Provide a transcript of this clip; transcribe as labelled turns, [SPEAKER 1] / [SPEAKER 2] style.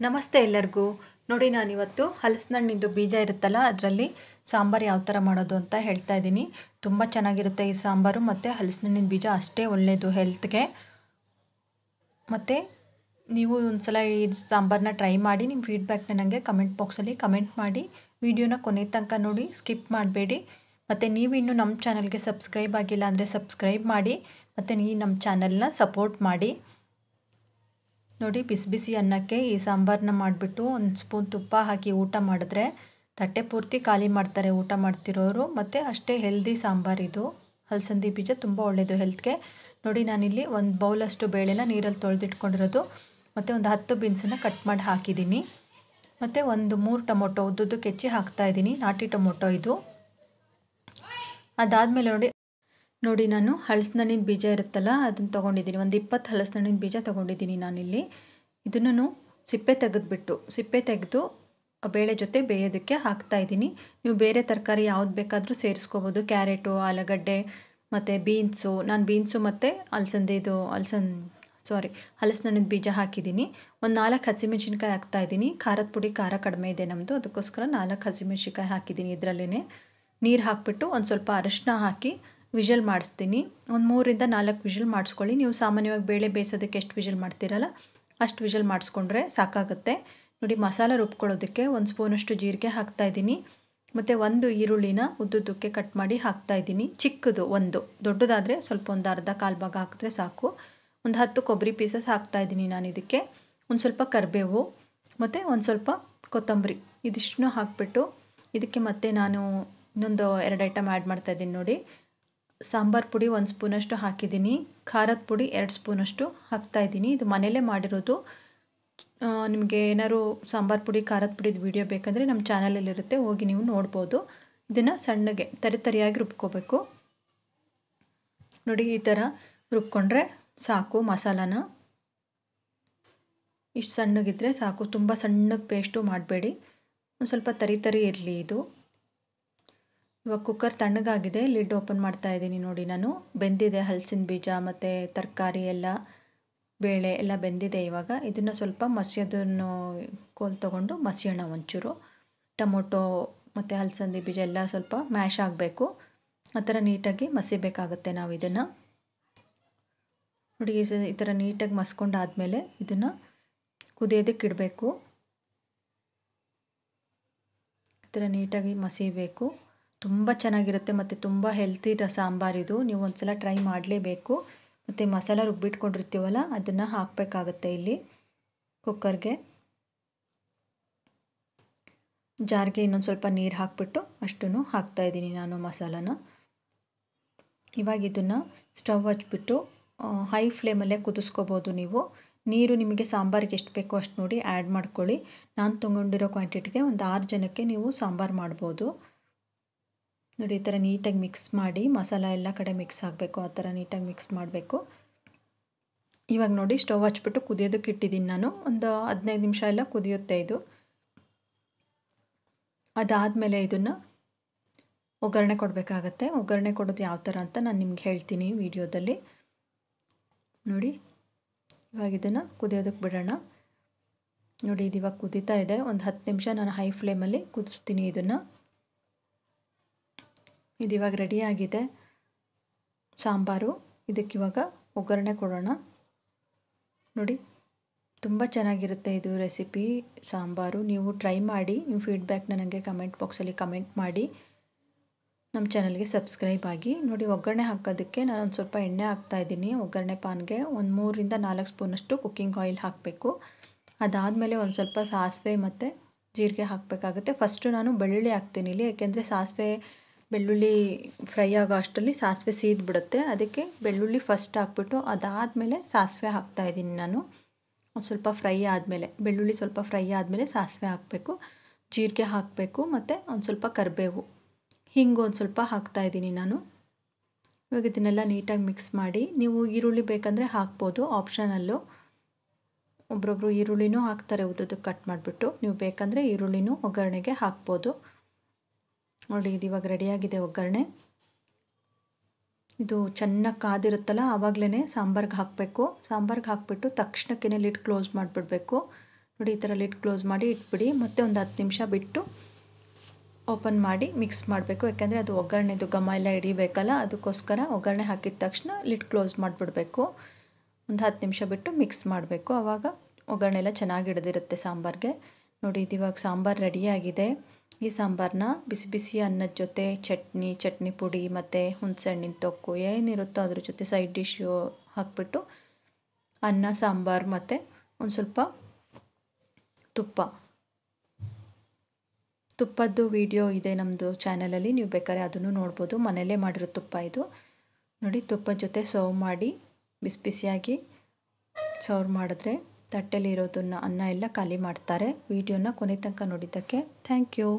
[SPEAKER 1] ನಮಸ್ತೆ ಎಲ್ಲರಿಗೂ. ನೋಡಿ, ನಾನಿವತ್ತು ಹಲಸಿನಹಣ್ಣಿಂದು ಬೀಜ ಇರುತ್ತಲ್ಲ, ಅದರಲ್ಲಿ ಸಾಂಬಾರು ಯಾವ ಥರ ಮಾಡೋದು ಅಂತ ಹೇಳ್ತಾ ಇದ್ದೀನಿ. ತುಂಬ ಚೆನ್ನಾಗಿರುತ್ತೆ ಈ ಸಾಂಬಾರು. ಮತ್ತು ಹಲಸಿನಹಣ್ಣಿನ ಬೀಜ ಅಷ್ಟೇ ಒಳ್ಳೆಯದು ಹೆಲ್ತ್ಗೆ. ಮತ್ತು ನೀವು ಒಂದ್ಸಲ ಈ ಸಾಂಬಾರನ್ನ ಟ್ರೈ ಮಾಡಿ ನಿಮ್ಮ ಫೀಡ್ಬ್ಯಾಕ್ನ ನನಗೆ ಕಮೆಂಟ್ ಬಾಕ್ಸಲ್ಲಿ ಕಮೆಂಟ್ ಮಾಡಿ. ವಿಡಿಯೋನ ಕೊನೆ ತನಕ ನೋಡಿ, ಸ್ಕಿಪ್ ಮಾಡಬೇಡಿ. ಮತ್ತು ನೀವು ಇನ್ನೂ ನಮ್ಮ ಚಾನಲ್ಗೆ ಸಬ್ಸ್ಕ್ರೈಬ್ ಆಗಿಲ್ಲ ಅಂದರೆ ಸಬ್ಸ್ಕ್ರೈಬ್ ಮಾಡಿ. ಮತ್ತು ನೀವು ನಮ್ಮ ಚಾನಲ್ನ ಸಪೋರ್ಟ್ ಮಾಡಿ. ನೋಡಿ, ಬಿಸಿ ಬಿಸಿ ಅನ್ನಕ್ಕೆ ಈ ಸಾಂಬಾರನ್ನ ಮಾಡಿಬಿಟ್ಟು ಒಂದು ಸ್ಪೂನ್ ತುಪ್ಪ ಹಾಕಿ ಊಟ ಮಾಡಿದ್ರೆ ತಟ್ಟೆ ಪೂರ್ತಿ ಖಾಲಿ ಮಾಡ್ತಾರೆ ಊಟ ಮಾಡ್ತಿರೋರು. ಮತ್ತು ಅಷ್ಟೇ ಹೆಲ್ದಿ ಸಾಂಬಾರಿದು. ಹಲಸಂದಿ ಬೀಜ ತುಂಬ ಒಳ್ಳೆಯದು ಹೆಲ್ತ್ಗೆ. ನೋಡಿ, ನಾನಿಲ್ಲಿ ಒಂದು ಬೌಲಷ್ಟು ಬೇಳೆನ ನೀರಲ್ಲಿ ತೊಳೆದಿಟ್ಕೊಂಡಿರೋದು ಮತ್ತು ಒಂದು 10 ಬೀನ್ಸನ್ನು ಕಟ್ ಮಾಡಿ ಹಾಕಿದ್ದೀನಿ. ಮತ್ತು ಒಂದು 3 ಟೊಮೊಟೊ ಉದ್ದುದ್ದಕ್ಕೆ ಹೆಚ್ಚಿ ಹಾಕ್ತಾಯಿದ್ದೀನಿ. ನಾಟಿ ಟೊಮೊಟೊ ಇದು. ಅದಾದಮೇಲೆ ನೋಡಿ ನಾನು ಹಲಸಿನಹಣ್ಣಿನ ಬೀಜ ಇರುತ್ತಲ್ಲ, ಅದನ್ನು ತೊಗೊಂಡಿದ್ದೀನಿ. ಒಂದು 20 ಹಲಸಿನಹಣ್ಣಿನ ಬೀಜ ತೊಗೊಂಡಿದ್ದೀನಿ ನಾನಿಲ್ಲಿ. ಇದನ್ನು ಸಿಪ್ಪೆ ತೆಗೆದು ಬೇಳೆ ಜೊತೆ ಬೇಯೋದಕ್ಕೆ ಹಾಕ್ತಾಯಿದ್ದೀನಿ. ನೀವು ಬೇರೆ ತರಕಾರಿ ಯಾವ್ದು ಬೇಕಾದರೂ ಸೇರಿಸ್ಕೋಬೋದು. ಕ್ಯಾರೆಟು, ಆಲೂಗಡ್ಡೆ ಮತ್ತು ಬೀನ್ಸು. ನಾನು ಬೀನ್ಸು ಮತ್ತು ಹಲಸಿನಹಣ್ಣಿನ ಬೀಜ ಹಾಕಿದ್ದೀನಿ. ಒಂದು 4 ಹಸಿಮೆಣ್ಸಿನ್ಕಾಯಿ ಹಾಕ್ತಾಯಿದ್ದೀನಿ. ಖಾರದ ಪುಡಿ ಖಾರ ಕಡಿಮೆ ಇದೆ ನಮ್ಮದು, ಅದಕ್ಕೋಸ್ಕರ 4 ಹಸಿಮೆಣ್ಸಿನ್ಕಾಯಿ ಹಾಕಿದ್ದೀನಿ. ಇದರಲ್ಲೇ ನೀರು ಹಾಕಿಬಿಟ್ಟು ಒಂದು ಸ್ವಲ್ಪ ಅರಿಶಿನ ಹಾಕಿ ವಿಷಲ್ ಮಾಡಿಸ್ತೀನಿ. ಒಂದು 3ರಿಂದ 4 ವಿಷಲ್ ಮಾಡಿಸ್ಕೊಳ್ಳಿ. ನೀವು ಸಾಮಾನ್ಯವಾಗಿ ಬೇಳೆ ಬೇಯಿಸೋದಕ್ಕೆ ಎಷ್ಟು ವಿಷಲ್ ಮಾಡ್ತೀರಲ್ಲ ಅಷ್ಟು ವಿಷಲ್ ಮಾಡಿಸ್ಕೊಂಡ್ರೆ ಸಾಕಾಗುತ್ತೆ. ನೋಡಿ, ಮಸಾಲ ರುಬ್ಕೊಳ್ಳೋದಕ್ಕೆ 1 ಸ್ಪೂನಷ್ಟು ಜೀರಿಗೆ ಹಾಕ್ತಾಯಿದ್ದೀನಿ. ಮತ್ತು 1 ಈರುಳ್ಳಿನ ಉದ್ದುದ್ದಕ್ಕೆ ಕಟ್ ಮಾಡಿ ಹಾಕ್ತಾಯಿದ್ದೀನಿ. ಚಿಕ್ಕದು ಒಂದು, ದೊಡ್ಡದಾದರೆ ಸ್ವಲ್ಪ ಒಂದು ಅರ್ಧ ಕಾಲು ಭಾಗ ಹಾಕಿದ್ರೆ ಸಾಕು. ಒಂದು 10 ಕೊಬ್ಬರಿ ಪೀಸಸ್ ಹಾಕ್ತಾಯಿದ್ದೀನಿ ನಾನು ಇದಕ್ಕೆ. ಒಂದು ಸ್ವಲ್ಪ ಕರಿಬೇವು ಮತ್ತು ಒಂದು ಸ್ವಲ್ಪ ಕೊತ್ತಂಬರಿ, ಇದಿಷ್ಟನ್ನು ಹಾಕಿಬಿಟ್ಟು ಇದಕ್ಕೆ ಮತ್ತೆ ನಾನು ಇನ್ನೊಂದು 2 ಐಟಮ್ ಆ್ಯಡ್ ಮಾಡ್ತಾಯಿದ್ದೀನಿ. ನೋಡಿ, ಸಾಂಬಾರು ಪುಡಿ 1 ಸ್ಪೂನಷ್ಟು ಹಾಕಿದ್ದೀನಿ. ಖಾರದ ಪುಡಿ 2 ಸ್ಪೂನಷ್ಟು ಹಾಕ್ತಾಯಿದ್ದೀನಿ. ಇದು ಮನೇಲೇ ಮಾಡಿರೋದು. ನಿಮಗೆ ಏನಾದ್ರು ಸಾಂಬಾರು ಪುಡಿ ಖಾರದ ಪುಡಿದು ವೀಡಿಯೋ ಬೇಕಂದರೆ ನಮ್ಮ ಚಾನಲಲ್ಲಿರುತ್ತೆ, ಹೋಗಿ ನೀವು ನೋಡ್ಬೋದು. ಇದನ್ನು ಸಣ್ಣಗೆ ತರಿಯಾಗಿ ರುಬ್ಕೋಬೇಕು. ನೋಡಿ, ಈ ಥರ ರುಬ್ಕೊಂಡ್ರೆ ಸಾಕು. ಮಸಾಲಾನ ಇಷ್ಟು ಸಣ್ಣಗಿದ್ರೆ ಸಾಕು, ತುಂಬ ಸಣ್ಣಗೆ ಪೇಸ್ಟು ಮಾಡಬೇಡಿ. ಒಂದು ಸ್ವಲ್ಪ ತರಿ ಇರಲಿ ಇದು. ಇವಾಗ ಕುಕ್ಕರ್ ತಣ್ಣಗಾಗಿದೆ, ಲಿಡ್ ಓಪನ್ ಮಾಡ್ತಾಯಿದ್ದೀನಿ. ನೋಡಿ, ನಾನು ಬೆಂದಿದೆ ಹಲಸಿನ ಬೀಜ ಮತ್ತು ತರಕಾರಿ ಎಲ್ಲ, ಬೇಳೆ ಎಲ್ಲ ಬೆಂದಿದೆ. ಇವಾಗ ಇದನ್ನು ಸ್ವಲ್ಪ ಮಸಿಯೋದನ್ನು ಕೋಲು ತೊಗೊಂಡು ಮಸಿಯೋಣ ಒಂಚೂರು. ಟೊಮೊಟೊ ಮತ್ತು ಹಲಸಂದಿ ಬೀಜ ಎಲ್ಲ ಸ್ವಲ್ಪ ಮ್ಯಾಶ್ ಆಗಬೇಕು. ಆ ಥರ ನೀಟಾಗಿ ಮಸಿಬೇಕಾಗುತ್ತೆ ನಾವು ಇದನ್ನು. ನೋಡಿ, ಈ ಥರ ನೀಟಾಗಿ ಮಸ್ಕೊಂಡಾದಮೇಲೆ ಇದನ್ನು ಕುದಿಯೋದಕ್ಕೆ ಇಡಬೇಕು. ಈ ಥರ ನೀಟಾಗಿ ಮಸಿಬೇಕು. ತುಂಬ ಚೆನ್ನಾಗಿರುತ್ತೆ ಮತ್ತು ತುಂಬ ಹೆಲ್ತಿ ಸಾಂಬಾರಿದು. ನೀವು ಒಂದ್ಸಲ ಟ್ರೈ ಮಾಡಲೇಬೇಕು. ಮತ್ತು ಮಸಾಲ ರುಬ್ಬಿಟ್ಕೊಂಡಿರ್ತೀವಲ್ಲ ಅದನ್ನು ಹಾಕಬೇಕಾಗತ್ತೆ ಇಲ್ಲಿ ಕುಕ್ಕರ್ಗೆ. ಜಾರ್ಗೆ ಇನ್ನೊಂದು ಸ್ವಲ್ಪ ನೀರು ಹಾಕಿಬಿಟ್ಟು ಅಷ್ಟನ್ನು ಹಾಕ್ತಾಯಿದ್ದೀನಿ ನಾನು ಮಸಾಲಾನ. ಇವಾಗ ಇದನ್ನು ಸ್ಟವ್ ಹಚ್ಬಿಟ್ಟು ಹೈ ಫ್ಲೇಮಲ್ಲೇ ಕುದಿಸ್ಕೋಬೋದು ನೀವು. ನೀರು ನಿಮಗೆ ಸಾಂಬಾರಿಗೆ ಎಷ್ಟು ಬೇಕೋ ಅಷ್ಟು ನೋಡಿ ಆ್ಯಡ್ ಮಾಡ್ಕೊಳ್ಳಿ. ನಾನು ತೊಗೊಂಡಿರೋ ಕ್ವಾಂಟಿಟಿಗೆ ಒಂದು 6 ಜನಕ್ಕೆ ನೀವು ಸಾಂಬಾರು ಮಾಡ್ಬೋದು. ನೋಡಿ, ಈ ಥರ ನೀಟಾಗಿ ಮಿಕ್ಸ್ ಮಾಡಿ, ಮಸಾಲ ಎಲ್ಲ ಕಡೆ ಮಿಕ್ಸ್ ಆಗಬೇಕು. ಆ ಥರ ನೀಟಾಗಿ ಮಿಕ್ಸ್ ಮಾಡಬೇಕು. ಇವಾಗ ನೋಡಿ, ಸ್ಟವ್ ಹಚ್ಬಿಟ್ಟು ಕುದಿಯೋದಕ್ಕೆ ಇಟ್ಟಿದ್ದೀನಿ ನಾನು. ಒಂದು 15 ನಿಮಿಷ ಎಲ್ಲ ಕುದಿಯುತ್ತೆ ಇದು. ಅದಾದಮೇಲೆ ಇದನ್ನು ಒಗ್ಗರಣೆ ಕೊಡಬೇಕಾಗತ್ತೆ. ಒಗ್ಗರಣೆ ಕೊಡೋದು ಯಾವ ಥರ ಅಂತ ನಾನು ನಿಮ್ಗೆ ಹೇಳ್ತೀನಿ ವಿಡಿಯೋದಲ್ಲಿ. ನೋಡಿ, ಇವಾಗ ಇದನ್ನು ಕುದಿಯೋದಕ್ಕೆ ಬಿಡೋಣ. ನೋಡಿ, ಇದು ಇವಾಗ ಕುದೀತಾ ಇದೆ. ಒಂದು 10 ನಿಮಿಷ ನಾನು ಹೈ ಫ್ಲೇಮಲ್ಲಿ ಕುದಿಸ್ತೀನಿ ಇದನ್ನು. ಇದು ಇವಾಗ ರೆಡಿಯಾಗಿದೆ ಸಾಂಬಾರು. ಇದಕ್ಕಿವಾಗ ಒಗ್ಗರಣೆ ಕೊಡೋಣ. ನೋಡಿ, ತುಂಬ ಚೆನ್ನಾಗಿರುತ್ತೆ ಇದು ರೆಸಿಪಿ ಸಾಂಬಾರು. ನೀವು ಟ್ರೈ ಮಾಡಿ. ನಿಮ್ಮ ಫೀಡ್ಬ್ಯಾಕ್ನ ನನಗೆ ಕಮೆಂಟ್ ಬಾಕ್ಸಲ್ಲಿ ಕಮೆಂಟ್ ಮಾಡಿ. ನಮ್ಮ ಚಾನಲ್ಗೆ ಸಬ್ಸ್ಕ್ರೈಬ್ ಆಗಿ. ನೋಡಿ, ಒಗ್ಗರಣೆ ಹಾಕೋದಕ್ಕೆ ನಾನೊಂದು ಸ್ವಲ್ಪ ಎಣ್ಣೆ ಹಾಕ್ತಾಯಿದ್ದೀನಿ. ಒಗ್ಗರಣೆ ಪಾನ್ಗೆ ಒಂದು 3ರಿಂದ 4 ಸ್ಪೂನಷ್ಟು ಕುಕ್ಕಿಂಗ್ ಆಯಿಲ್ ಹಾಕಬೇಕು. ಅದಾದಮೇಲೆ ಒಂದು ಸ್ವಲ್ಪ ಸಾಸಿವೆ ಮತ್ತು ಜೀರಿಗೆ ಹಾಕಬೇಕಾಗುತ್ತೆ. ಫಸ್ಟು ನಾನು ಬೆಳ್ಳುಳ್ಳಿ ಹಾಕ್ತೀನಿ ಇಲ್ಲಿ, ಏಕೆಂದರೆ ಸಾಸಿವೆ ಬೆಳ್ಳುಳ್ಳಿ ಫ್ರೈ ಆಗೋ ಅಷ್ಟರಲ್ಲಿ ಸಾಸಿವೆ ಸೀದ್ಬಿಡುತ್ತೆ. ಅದಕ್ಕೆ ಬೆಳ್ಳುಳ್ಳಿ ಫಸ್ಟ್ ಹಾಕ್ಬಿಟ್ಟು ಅದಾದಮೇಲೆ ಸಾಸಿವೆ ಹಾಕ್ತಾಯಿದ್ದೀನಿ ನಾನು. ಒಂದು ಸ್ವಲ್ಪ ಫ್ರೈ ಆದಮೇಲೆ, ಬೆಳ್ಳುಳ್ಳಿ ಸ್ವಲ್ಪ ಫ್ರೈ ಆದಮೇಲೆ ಸಾಸಿವೆ ಹಾಕಬೇಕು, ಜೀರಿಗೆ ಹಾಕಬೇಕು ಮತ್ತು ಒಂದು ಸ್ವಲ್ಪ ಕರಿಬೇವು, ಹಿಂಗೆ ಒಂದು ಸ್ವಲ್ಪ ಹಾಕ್ತಾಯಿದ್ದೀನಿ ನಾನು. ಇವಾಗ ಇದನ್ನೆಲ್ಲ ನೀಟಾಗಿ ಮಿಕ್ಸ್ ಮಾಡಿ. ನೀವು ಈರುಳ್ಳಿ ಬೇಕಂದರೆ ಹಾಕ್ಬೋದು, ಆಪ್ಷನಲ್ಲು. ಒಬ್ರೊಬ್ರು ಈರುಳ್ಳಿನೂ ಹಾಕ್ತಾರೆ ಉದ್ದುದ್ದಕ್ಕೆ ಕಟ್ ಮಾಡಿಬಿಟ್ಟು. ನೀವು ಬೇಕಂದರೆ ಈರುಳ್ಳಿನೂ ಒಗ್ಗರಣೆಗೆ ಹಾಕ್ಬೋದು. ನೋಡಿ, ಇದು ಇವಾಗ ರೆಡಿಯಾಗಿದೆ ಒಗ್ಗರಣೆ. ಇದು ಚೆನ್ನಾಗಿ ಕಾದಿರುತ್ತಲ್ಲ ಆವಾಗಲೇ ಸಾಂಬಾರ್ಗೆ ಹಾಕಬೇಕು. ಸಾಂಬಾರ್ಗೆ ಹಾಕಿಬಿಟ್ಟು ತಕ್ಷಣಕ್ಕೆ ಲಿಡ್ ಕ್ಲೋಸ್ ಮಾಡಿಬಿಡಬೇಕು. ನೋಡಿ ಈ ಥರ ಲಿಡ್ ಕ್ಲೋಸ್ ಮಾಡಿ ಇಟ್ಬಿಡಿ. ಮತ್ತೆ ಒಂದು 10 ನಿಮಿಷ ಬಿಟ್ಟು ಓಪನ್ ಮಾಡಿ ಮಿಕ್ಸ್ ಮಾಡಬೇಕು. ಯಾಕೆಂದರೆ ಅದು ಒಗ್ಗರಣೆದು ಘಮ ಎಲ್ಲ ಹಿಡಿಬೇಕಲ್ಲ, ಅದಕ್ಕೋಸ್ಕರ ಒಗ್ಗರಣೆ ಹಾಕಿದ ತಕ್ಷಣ ಲಿಡ್ ಕ್ಲೋಸ್ ಮಾಡಿಬಿಡಬೇಕು. ಒಂದು 10 ನಿಮಿಷ ಬಿಟ್ಟು ಮಿಕ್ಸ್ ಮಾಡಬೇಕು. ಆವಾಗ ಒಗ್ಗರಣೆ ಎಲ್ಲ ಚೆನ್ನಾಗಿ ಹಿಡಿದಿರುತ್ತೆ ಸಾಂಬಾರಿಗೆ. ನೋಡಿ ಇದು ಇವಾಗ ಸಾಂಬಾರು ರೆಡಿಯಾಗಿದೆ. ಈ ಸಾಂಬಾರನ್ನ ಬಿಸಿ ಬಿಸಿ ಅನ್ನದ ಜೊತೆ ಚಟ್ನಿ ಪುಡಿ ಮತ್ತು ಹುಣಸೆಹಣ್ಣಿನ ತೊಕ್ಕು ಏನಿರುತ್ತೋ ಅದ್ರ ಜೊತೆ ಸೈಡ್ ಡಿಶ್ಶು ಹಾಕ್ಬಿಟ್ಟು ಅನ್ನ ಸಾಂಬಾರು ಮತ್ತು ಒಂದು ಸ್ವಲ್ಪ ತುಪ್ಪದ್ದು ವಿಡಿಯೋ ಇದೆ ನಮ್ಮದು ಚಾನಲಲ್ಲಿ, ನೀವು ಬೇಕಾದ್ರೆ ಅದನ್ನು ನೋಡ್ಬೋದು. ಮನೆಯಲ್ಲೇ ಮಾಡಿರೋ ತುಪ್ಪ ಇದು. ನೋಡಿ ತುಪ್ಪದ ಜೊತೆ ಸರ್ವ್ ಮಾಡಿ ಬಿಸಿ ಬಿಸಿಯಾಗಿ ಸರ್ವ್ ಮಾಡಿದ್ರೆ ತಟ್ಟೆಲಿ ಇರೋದನ್ನು ಅನ್ನ ಎಲ್ಲ ಖಾಲಿ ಮಾಡ್ತಾರೆ. ವಿಡಿಯೋನ ಕೊನೆ ತನಕ ನೋಡಿದ್ದಕ್ಕೆ ಥ್ಯಾಂಕ್ ಯು.